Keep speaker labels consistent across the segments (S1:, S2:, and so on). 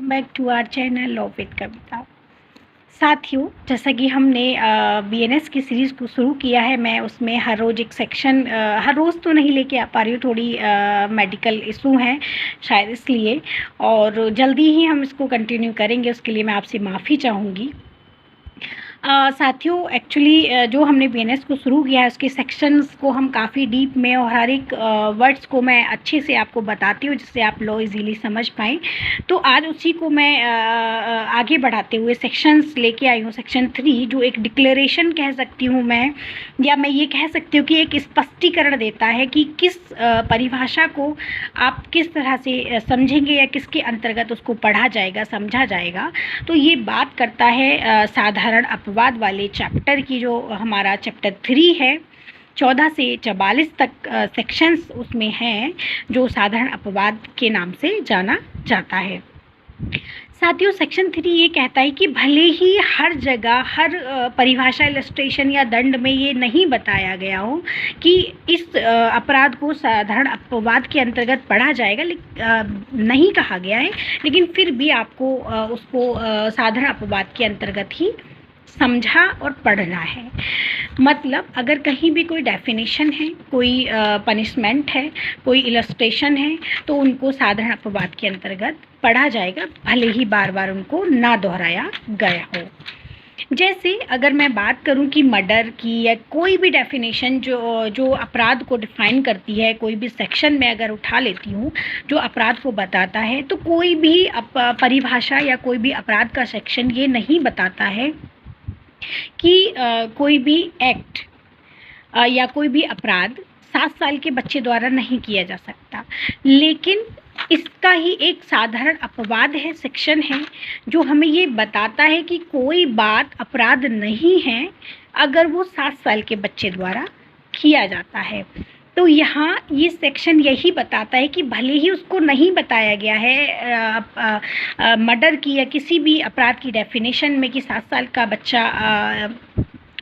S1: Welcome back to our channel law with Kavita. साथियों, जैसा कि हमने बीएनएस की सीरीज़ को शुरू किया है, मैं उसमें हर रोज़ एक सेक्शन हर रोज़ तो नहीं लेके आ पा रही हूँ, थोड़ी मेडिकल इशू हैं शायद इसलिए, और जल्दी ही हम इसको कंटिन्यू करेंगे। उसके लिए मैं आपसे माफ़ी चाहूँगी। साथियों, एक्चुअली जो हमने बीएनएस को शुरू किया है उसके सेक्शंस को हम काफ़ी डीप में और हर एक वर्ड्स को मैं अच्छे से आपको बताती हूँ जिससे आप लॉ इजीली समझ पाएँ। तो आज उसी को मैं आगे बढ़ाते हुए सेक्शंस लेके आई हूँ। सेक्शन 3 जो एक डिक्लेरेशन कह सकती हूँ मैं, या मैं ये कह सकती हूँ कि एक स्पष्टीकरण देता है कि किस परिभाषा को आप किस तरह से समझेंगे या किसके अंतर्गत उसको पढ़ा जाएगा, समझा जाएगा। तो ये बात करता है साधारण अपवाद वाले चैप्टर की, जो हमारा चैप्टर 3 है। 14 से 44 तक सेक्शंस उसमें हैं जो साधारण अपवाद के नाम से जाना जाता है। साथियों, सेक्शन 3 ये कहता है कि भले ही हर जगह हर परिभाषा, इलस्ट्रेशन या दंड में ये नहीं बताया गया हो कि इस अपराध को साधारण अपवाद के अंतर्गत पढ़ा जाएगा, नहीं कहा गया है, लेकिन फिर भी आपको उसको साधारण अपवाद के अंतर्गत ही समझा और पढ़ना है। मतलब अगर कहीं भी कोई डेफिनेशन है, कोई पनिशमेंट है, कोई इलस्ट्रेशन है, तो उनको साधारण अपवाद के अंतर्गत पढ़ा जाएगा, भले ही बार बार उनको ना दोहराया गया हो। जैसे अगर मैं बात करूं कि मर्डर की या कोई भी डेफिनेशन जो अपराध को डिफाइन करती है, कोई भी सेक्शन में अगर उठा लेती हूं जो अपराध को बताता है, तो कोई भी परिभाषा या कोई भी अपराध का सेक्शन ये नहीं बताता है कि कोई भी एक्ट या कोई भी अपराध 7 साल के बच्चे द्वारा नहीं किया जा सकता, लेकिन इसका ही एक साधारण अपवाद है, सेक्शन है, जो हमें ये बताता है कि कोई बात अपराध नहीं है अगर वो 7 साल के बच्चे द्वारा किया जाता है। तो यहाँ ये सेक्शन यही बताता है कि भले ही उसको नहीं बताया गया है मर्डर की या किसी भी अपराध की डेफिनेशन में कि 7 साल का बच्चा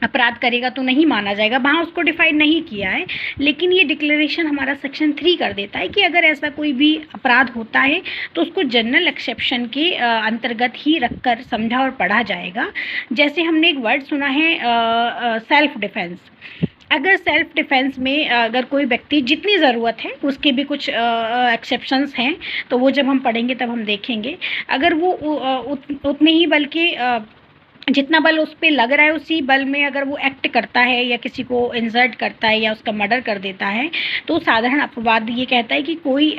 S1: अपराध करेगा तो नहीं माना जाएगा, वहाँ उसको डिफाइन नहीं किया है, लेकिन ये डिक्लेरेशन हमारा सेक्शन 3 कर देता है कि अगर ऐसा कोई भी अपराध होता है तो उसको जनरल एक्सेप्शन के अंतर्गत ही रखकर समझा और पढ़ा जाएगा। जैसे हमने एक वर्ड सुना है सेल्फ डिफेंस। अगर सेल्फ डिफेंस में अगर कोई व्यक्ति, जितनी ज़रूरत है उसके भी कुछ एक्सेप्शंस हैं, तो वो जब हम पढ़ेंगे तब हम देखेंगे। अगर वो उतने ही बल के जितना बल उस पर लग रहा है उसी बल में अगर वो एक्ट करता है या किसी को इंसल्ट करता है या उसका मर्डर कर देता है, तो साधारण अपवाद ये कहता है कि कोई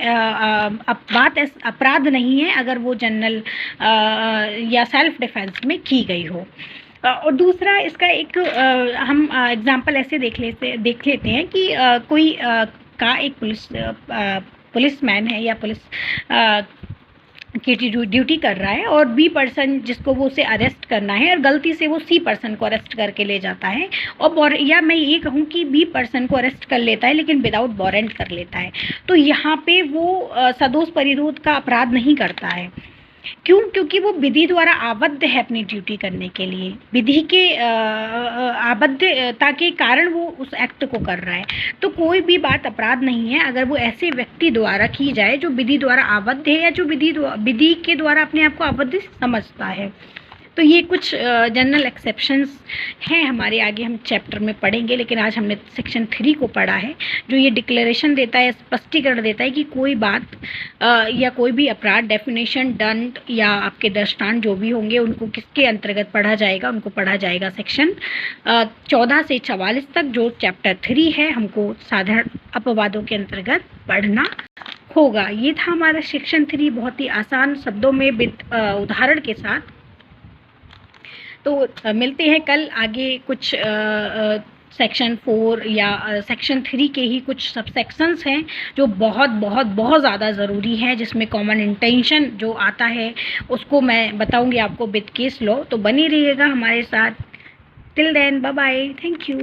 S1: अपराध नहीं है अगर वो जनरल या सेल्फ डिफेंस में की गई हो। और दूसरा इसका एक हम एग्जाम्पल ऐसे देख लेते हैं कि कोई का एक पुलिसमैन है या पुलिस की ड्यूटी कर रहा है, और बी पर्सन जिसको वो उसे अरेस्ट करना है और गलती से वो सी पर्सन को अरेस्ट करके ले जाता है, और या मैं ये कहूँ कि बी पर्सन को अरेस्ट कर लेता है लेकिन विदाउट वारंट कर लेता है। तो यहाँ पे वो सदोष परिरोध का अपराध नहीं करता है। क्यों? क्योंकि वो विधि द्वारा आबद्ध है अपनी ड्यूटी करने के लिए, विधि के आबद्धता के कारण वो उस एक्ट को कर रहा है। तो कोई भी बात अपराध नहीं है अगर वो ऐसे व्यक्ति द्वारा की जाए जो विधि द्वारा आबद्ध है या जो विधि के द्वारा अपने आप को आबद्ध समझता है। तो ये कुछ जनरल एक्सेप्शंस हैं, हमारे आगे हम चैप्टर में पढ़ेंगे, लेकिन आज हमने सेक्शन 3 को पढ़ा है जो ये डिक्लेरेशन देता है, स्पष्टीकरण देता है कि कोई बात या कोई भी अपराध, डेफिनेशन, दंड या आपके दृष्टांत जो भी होंगे उनको किसके अंतर्गत पढ़ा जाएगा, उनको पढ़ा जाएगा सेक्शन 14 से 44 तक, जो चैप्टर 3 है, हमको साधारण अपवादों के अंतर्गत पढ़ना होगा। ये था हमारा सेक्शन 3, बहुत ही आसान शब्दों में उदाहरण के साथ। तो मिलते हैं कल आगे कुछ सेक्शन 4 या सेक्शन 3 के ही कुछ सब सेक्शंस हैं जो बहुत बहुत बहुत ज़्यादा ज़रूरी हैं, जिसमें कॉमन इंटेंशन जो आता है उसको मैं बताऊंगी आपको विद केस लॉ। तो बने रहिएगा हमारे साथ। Till then, bye bye, thank you.